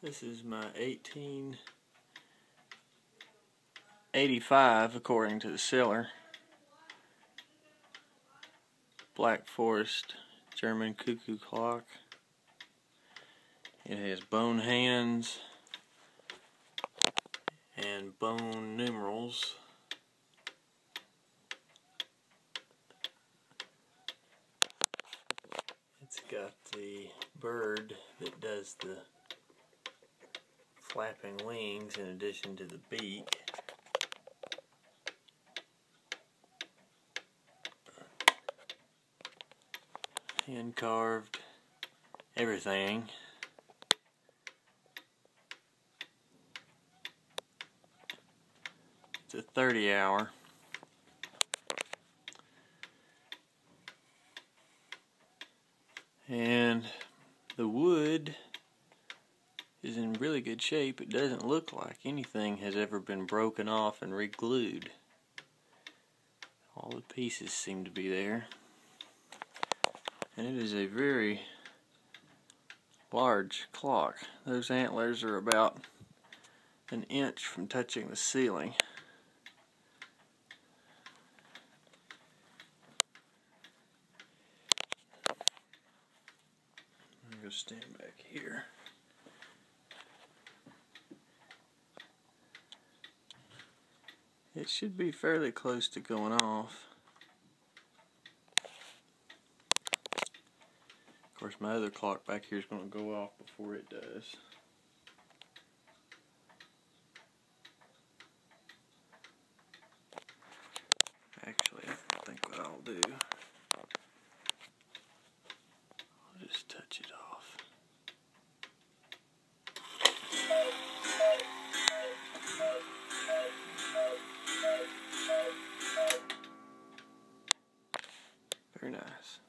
This is my 1885, according to the seller. Black Forest German Cuckoo clock. It has bone hands and bone numerals. It's got the bird that does the flapping wings in addition to the beak. Hand carved everything. It's a 30 hour. And the wood is in really good shape. It doesn't look like anything has ever been broken off and re-glued. All the pieces seem to be there. And it is a very large clock. Those antlers are about an inch from touching the ceiling. I'm going to stand back here. It should be fairly close to going off. Of course, my other clock back here is going to go off before it does. Actually, I think what I'll do, I'll just touch it off. Very nice.